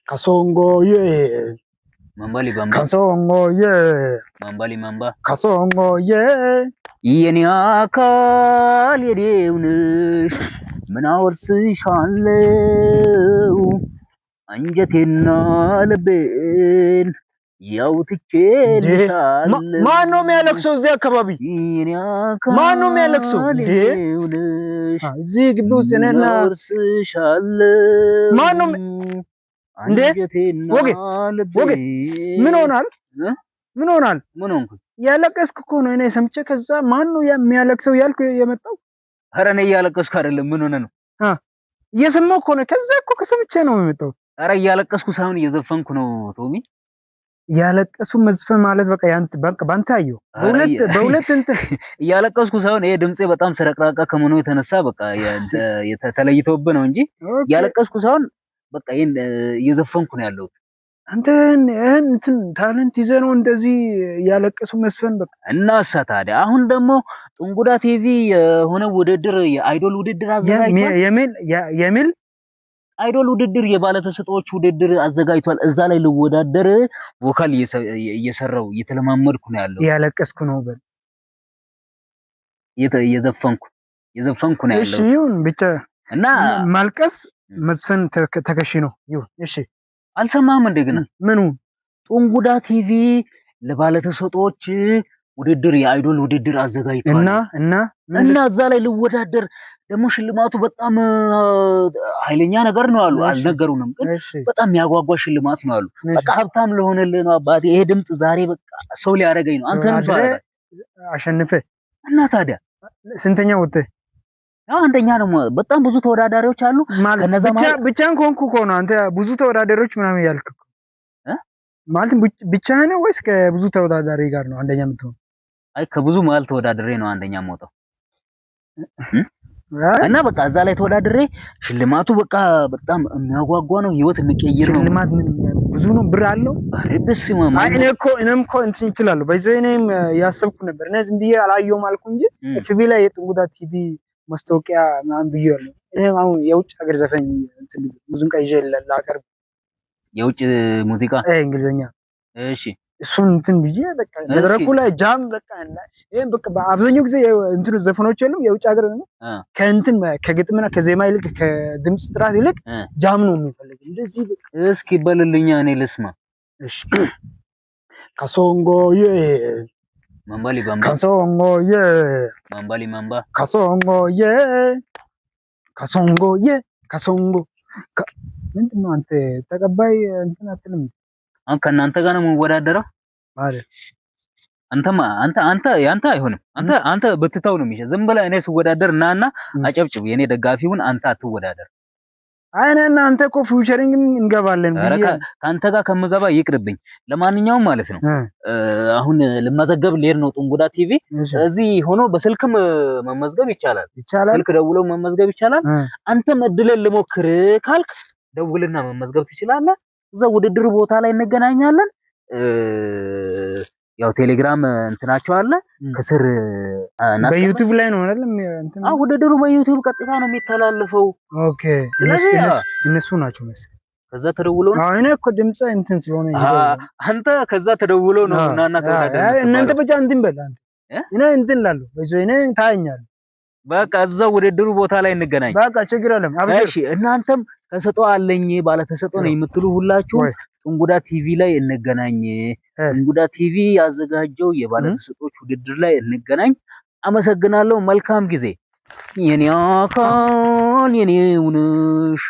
Kasongoye. Mambali bamba. Kasongoye. Mambali mamba. Kasongoye. የኔ አካል የኔው ነሽ ምን አወርስሻለሁ አንጀቴና ልቤን ያው ትቼልሻለሁ ማን ነው የሚያለቅሰው እዚህ አካባቢ የኔ አካል ማን ነው የሚያለቅሰው እዚህ ግቢ ውስጥ ነና አወርስሻለሁ ማን ነው እንዴ ወጌ ምን ሆናል ምን ሆናል ምን ሆንኩ ያለቀስኩ እኮ ነው እኔ ሰምቼ ከዛ ማን ነው የሚያለቅሰው ያልኩ የመጣው ኧረ እኔ ያለቀስኩ አይደለም ምን ሆነ ነው እየሰማሁ እኮ ነው ከዛ እኮ ከሰምቼ ነው የመጣው ኧረ ያለቀስኩ ሳይሆን እየዘፈንኩ ነው ቶሚ ያለቀሱ መዝፈን ማለት በቃ ያንተ በቃ ባንተ አየው በሁለት እንትን ያለቀስኩ ሳይሆን ይሄ ድምጼ በጣም ሰረቅራቃ ከመሆኑ የተነሳ በቃ ተለይቶብህ ነው እንጂ ያለቀስኩ ሳይሆን በቃ እየዘፈንኩ ነው ያለሁት አንተ እንትን ታለንት ይዘህ ነው እንደዚህ ያለቀሱ መስፈን በቃ እናሳ ታዲያ አሁን ደግሞ ጥንጉዳ ቲቪ የሆነ ውድድር የአይዶል ውድድር አዘጋጅቷል የሚል አይዶል ውድድር የባለ ተሰጥኦዎች ውድድር አዘጋጅቷል እዛ ላይ ልወዳደር ቮካል እየሰራው እየተለማመድኩ ነው ያለው ያለቀስኩ ነው በል እየዘፈንኩ ነው ያለው እሺ ይሁን ብቻ እና ማልቀስ መዝፈን ተከሽ ነው ይሁን እሺ አልሰማም እንደገና ምኑ ጥንጉዳ ቲቪ ለባለ ተሰጥኦዎች ውድድር የአይዶል ውድድር አዘጋጅቷል እና እዛ ላይ ልወዳደር ደግሞ ሽልማቱ በጣም ኃይለኛ ነገር ነው አሉ አልነገሩንም ግን በጣም ያጓጓ ሽልማት ነው አሉ በቃ ሀብታም ለሆነልህ ነው አባቴ ይሄ ድምጽ ዛሬ በቃ ሰው ሊያረጋኝ ነው አንተም ሰው አሸንፈ እና ታዲያ ስንተኛ ወጥተ አንደኛ ነው በጣም ብዙ ተወዳዳሪዎች አሉ ከነዛ ብቻን ኮንኩ ነው አንተ ብዙ ተወዳዳሪዎች ምናምን ያልክ ማለት ብቻህን ነው ወይስ ከብዙ ተወዳዳሪ ጋር ነው አንደኛ የምትሆን አይ ከብዙ መሃል ተወዳድሬ ነው አንደኛ የምወጣው እና በቃ እዛ ላይ ተወዳድሬ ሽልማቱ በቃ በጣም የሚያጓጓ ነው ህይወት የሚቀይር ነው ሽልማት ምን ብዙ ነው ብር አለው አረብስ ማማ አይ እኔም እኮ እንትን ይችላል በዚህ እኔም ያሰብኩ ነበር እኔ ዝም ብዬ አላየሁም አልኩ እንጂ ኤፍቢ ላይ የጥንጉዳ ቲቪ ማስታወቂያ ማን ብዬዋለሁ እኔ አሁን የውጭ ሀገር ዘፈን እንትን ሙዚቃ ይዤ ላቀርብ የውጭ ሙዚቃ እንግሊዘኛ እሺ እሱን እንትን ብዬ በቃ መድረኩ ላይ ጃም በቃ ይሄን በቃ በአብዛኛው ጊዜ እንትን ዘፈኖች የሉም የውጭ ሀገር ነው ከእንትን ከግጥምና ከዜማ ይልቅ ከድምጽ ጥራት ይልቅ ጃም ነው የሚፈልግ እንደዚህ በቃ እስኪ በልልኛ እኔ ልስማ እሺ ካሶንጎዬ ማምባሊ ባምባ ካሶንጎዬ ማምባሊ ማምባ ካሶንጎዬ ካሶንጎ ምንድነው አንተ ተቀባይ እንትን አትልም ከእናንተ ጋር ነው የምወዳደረው ማለት አንተ ያንተ አይሆንም አንተ በትታው ነው የሚሻ ዝም ብለህ እኔ ስወዳደር እናና አጨብጭብ የኔ ደጋፊውን አንተ አትወዳደር አይነና አንተ እኮ ፊውቸሪንግ እንገባለን ካንተ ጋር ከምገባ ይቅርብኝ ለማንኛውም ማለት ነው አሁን ለማዘገብ ሌር ነው ጥንጉዳ ቲቪ እዚህ ሆኖ በስልክም መመዝገብ ይቻላል ስልክ ደውሎ መመዝገብ ይቻላል አንተም እድልን ልሞክር ካልክ ደውልና መመዝገብ ትችላለህ እዛ ውድድር ቦታ ላይ እንገናኛለን ያው ቴሌግራም እንትናቸው አለ ከስር በዩቲዩብ ላይ ነው አይደል እንትን ውድድሩ በዩቲዩብ ቀጥታ ነው የሚተላለፈው ኦኬ እነሱ ናቸው መሰለኝ ከዛ ተደውሎ ነው እኔ እኮ ድምጽ እንትን ስለሆነ አንተ ከዛ ተደውሎ ነው እናና ተወዳደረ እናንተ ብቻ እንትን በል አንተ እኔ እንትን ላለው በዚህ እኔ ታኛል በቃ እዛው ውድድሩ ቦታ ላይ እንገናኝ በቃ ችግር የለም እሺ እናንተም ተሰጥኦ አለኝ ባለ ተሰጥኦ ነው የምትሉ ሁላችሁ ጥንጉዳ ቲቪ ላይ እንገናኝ ጥንጉዳ ቲቪ ያዘጋጀው የባለ ተሰጥኦዎች ውድድር ላይ እንገናኝ አመሰግናለሁ መልካም ጊዜ የኔ አካል የኔው ነሽ